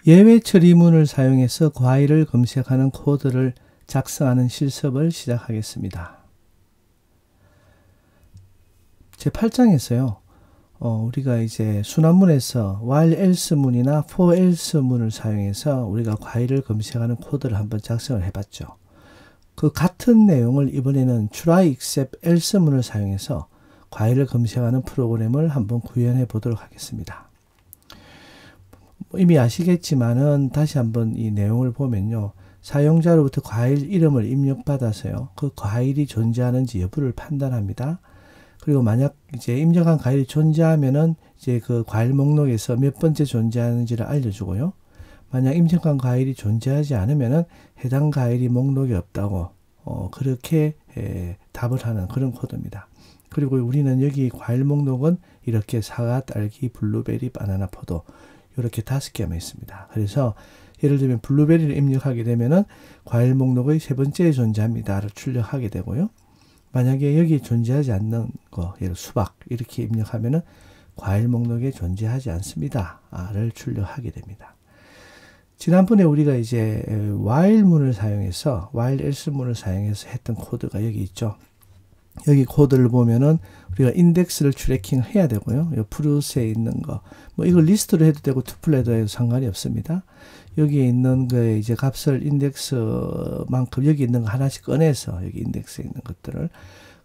예외 처리문을 사용해서 과일을 검색하는 코드를 작성하는 실습을 시작하겠습니다. 제8장에서요. 우리가 이제 순환문에서 while else 문이나 for else 문을 사용해서 우리가 과일을 검색하는 코드를 한번 작성을 해봤죠. 그 같은 내용을 이번에는 try except else 문을 사용해서 과일을 검색하는 프로그램을 한번 구현해 보도록 하겠습니다. 이미 아시겠지만은 다시 한번 이 내용을 보면요. 사용자로부터 과일 이름을 입력받아서요. 그 과일이 존재하는지 여부를 판단합니다. 그리고 만약 이제 입력한 과일이 존재하면은 이제 그 과일 목록에서 몇 번째 존재하는지를 알려주고요. 만약 입력한 과일이 존재하지 않으면은 해당 과일이 목록에 없다고 그렇게 답을 하는 그런 코드입니다. 그리고 우리는 여기 과일 목록은 이렇게 사과, 딸기, 블루베리, 바나나, 포도 이렇게 5개만 있습니다. 그래서 예를 들면 블루베리를 입력하게 되면은 과일 목록의 세 번째에 존재합니다를 출력하게 되고요. 만약에 여기 존재하지 않는 거, 예를 수박 이렇게 입력하면은 과일 목록에 존재하지 않습니다를 출력하게 됩니다. 지난번에 우리가 이제 while 문을 사용해서 while else 문을 사용해서 했던 코드가 여기 있죠. 여기 코드를 보면은 우리가 인덱스를 트래킹 해야 되고요. 이 프루트에 있는 거, 뭐 이걸 리스트로 해도 되고 투플로 해도 상관이 없습니다. 여기에 있는 거에 이제 값을 인덱스만큼 여기 있는 거 하나씩 꺼내서 여기 인덱스에 있는 것들을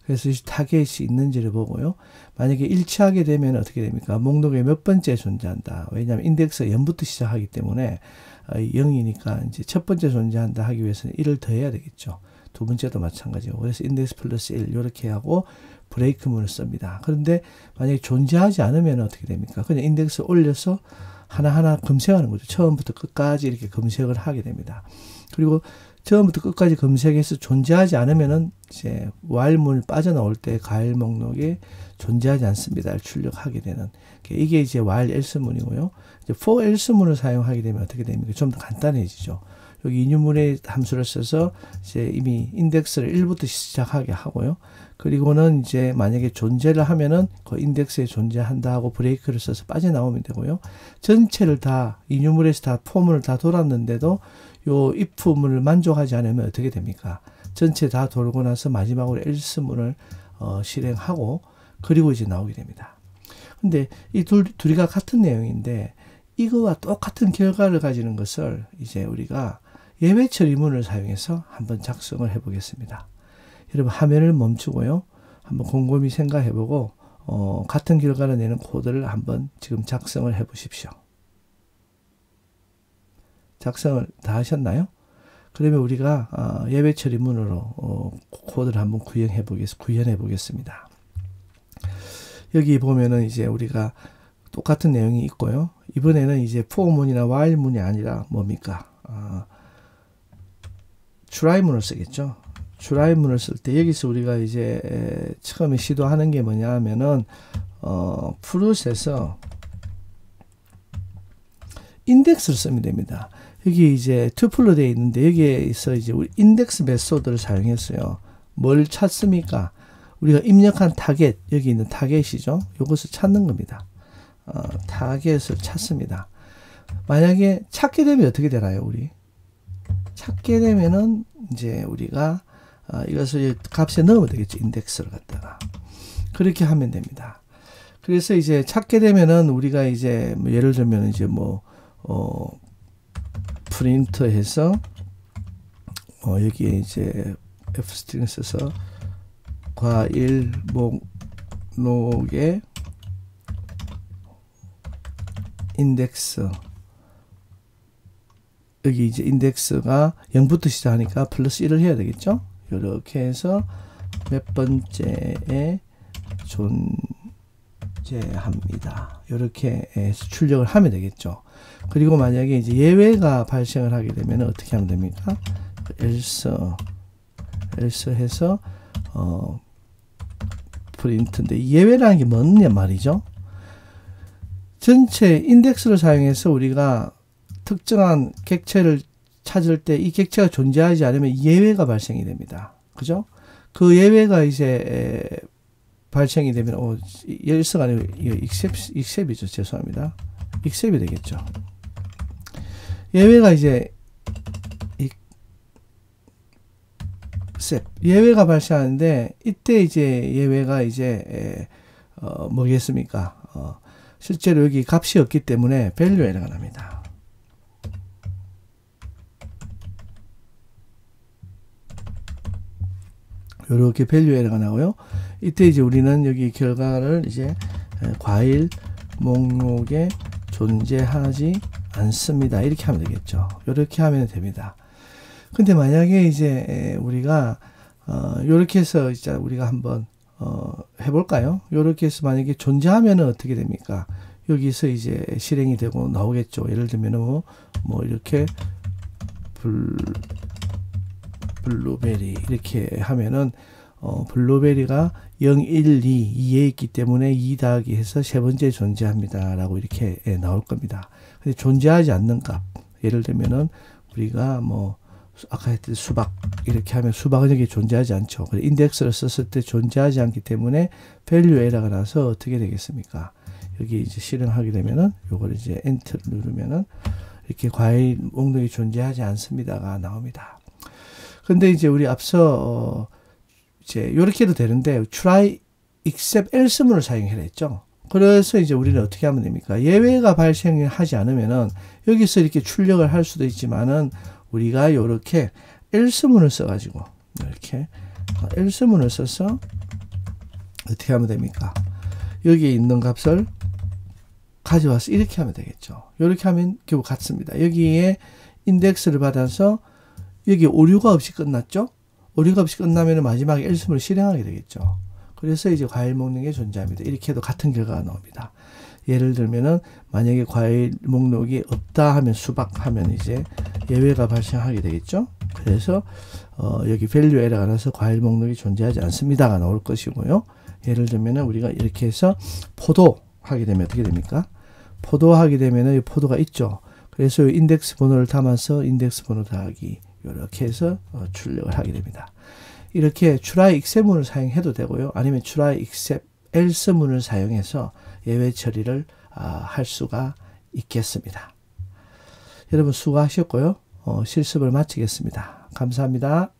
그래서 타겟이 있는지를 보고요. 만약에 일치하게 되면 어떻게 됩니까? 목록에 몇 번째 존재한다. 왜냐하면 인덱스가 0부터 시작하기 때문에 0이니까 이제 첫 번째 존재한다 하기 위해서는 1을 더해야 되겠죠. 두 번째도 마찬가지고. 그래서 인덱스 플러스 1 이렇게 하고 브레이크문을 씁니다. 그런데 만약에 존재하지 않으면 어떻게 됩니까? 그냥 인덱스 올려서 하나하나 검색하는 거죠. 처음부터 끝까지 이렇게 검색을 하게 됩니다. 그리고 처음부터 끝까지 검색해서 존재하지 않으면은 이제 while문을 빠져나올 때 과일 목록에 존재하지 않습니다를 출력하게 되는 이게 이제 while else 문이고요. 이제 for else 문을 사용하게 되면 어떻게 됩니까? 좀 더 간단해지죠. 여기 인유문의 함수를 써서 이제 이미 인덱스를 1부터 시작하게 하고요. 그리고는 이제 만약에 존재를 하면은 그 인덱스에 존재한다 하고 브레이크를 써서 빠져나오면 되고요. 전체를 다 인유물에서 다 포문을 다 돌았는데도 요 if 문을 만족하지 않으면 어떻게 됩니까? 전체 다 돌고 나서 마지막으로 else 문을 실행하고 그리고 이제 나오게 됩니다. 근데 이 둘이가 같은 내용인데 이거와 똑같은 결과를 가지는 것을 이제 우리가 예외 처리문을 사용해서 한번 작성을 해 보겠습니다. 여러분 화면을 멈추고요. 한번 곰곰이 생각해 보고 같은 결과를 내는 코드를 한번 지금 작성을 해 보십시오. 작성을 다 하셨나요? 그러면 우리가 예외 처리문으로 코드를 한번 구현해 보겠습니다. 여기 보면은 이제 우리가 똑같은 내용이 있고요. 이번에는 이제 for문이나 while문이 아니라 뭡니까? try문을 쓰겠죠. try문을 쓸 때 여기서 우리가 이제 처음에 시도하는 게 뭐냐 하면은 프로세서 인덱스를 쓰면 됩니다. 여기 이제 투플로 되어 있는데 여기에서 이제 우리 인덱스 메소드를 사용했어요. 뭘 찾습니까? 우리가 입력한 타겟, 여기 있는 타겟이죠. 이것을 찾는 겁니다. 타겟을 찾습니다. 만약에 찾게 되면 어떻게 되나요, 우리? 찾게 되면은 이제 우리가 이것을 값에 넣으면 되겠죠. 인덱스를 갖다가. 그렇게 하면 됩니다. 그래서 이제 찾게 되면은 우리가 이제 뭐 예를 들면 이제 뭐 프린트해서 여기에 이제 fstring 써서 과일 목록에 인덱스 여기 이제 인덱스가 0부터 시작하니까 플러스 1을 해야 되겠죠. 이렇게 해서 몇 번째에 존재합니다. 이렇게 해서 출력을 하면 되겠죠. 그리고 만약에 이제 예외가 발생을 하게 되면 어떻게 하면 됩니까? else 해서 프린트인데 예외라는 게 뭐냐 말이죠. 전체 인덱스를 사용해서 우리가 특정한 객체를 찾을 때 이 객체가 존재하지 않으면 예외가 발생이 됩니다. 그죠? 그 예외가 이제 발생이 되면 else가 아니고 except이죠. 죄송합니다. except이 되겠죠. 예외가 이제 예외가 발생하는데, 이때 이제 예외가 이제 뭐겠습니까? 실제로 여기 값이 없기 때문에 value 에러가 납니다. 이렇게 value 에러가 나고요. 이때 이제 우리는 여기 결과를 이제 과일 목록에 존재하지 않습니다. 이렇게 하면 되겠죠. 이렇게 하면 됩니다. 근데 만약에 이제 우리가 이렇게 해서 이제 우리가 한번 해볼까요? 이렇게 해서 만약에 존재하면 어떻게 됩니까? 여기서 이제 실행이 되고 나오겠죠. 예를 들면 뭐 이렇게 블루베리 이렇게 하면은 블루베리가 0, 1, 2에 있기 때문에 2 더하기 해서 세 번째 존재합니다. 라고 이렇게 나올 겁니다. 근데 존재하지 않는 값, 예를 들면은 우리가 뭐 아까 했던 수박 이렇게 하면 수박은 여기 존재하지 않죠. 그래서 인덱스를 썼을 때 존재하지 않기 때문에 value 에러가 나서 어떻게 되겠습니까? 여기 이제 실행하게 되면은 요걸 이제 엔터 누르면은 이렇게 과일 목록이 존재하지 않습니다가 나옵니다. 근데 이제 우리 앞서 이제 요렇게 해도 되는데 try except else문을 사용해야 했죠. 그래서 이제 우리는 어떻게 하면 됩니까? 예외가 발생하지 않으면은 여기서 이렇게 출력을 할 수도 있지만은 우리가 요렇게 else문을 써가지고 이렇게 else문을 써서 어떻게 하면 됩니까? 여기에 있는 값을 가져와서 이렇게 하면 되겠죠. 이렇게 하면 결국 같습니다. 여기에 인덱스를 받아서 여기 오류가 없이 끝났죠. 오류가 없이 끝나면 마지막에 else문을 실행하게 되겠죠. 그래서 이제 과일 목록에 존재합니다. 이렇게 해도 같은 결과가 나옵니다. 예를 들면은 만약에 과일 목록이 없다 하면 수박 하면 이제 예외가 발생하게 되겠죠. 그래서 여기 value 에러가 나서 과일 목록이 존재하지 않습니다가 나올 것이고요. 예를 들면은 우리가 이렇게 해서 포도 하게 되면 어떻게 됩니까? 포도 하게 되면은 포도가 있죠. 그래서 인덱스 번호를 담아서 인덱스 번호 더하기 이렇게 해서 출력을 하게 됩니다. 이렇게 try except문을 사용해도 되고요. 아니면 try except else문을 사용해서 예외 처리를 할 수가 있겠습니다. 여러분 수고하셨고요. 실습을 마치겠습니다. 감사합니다.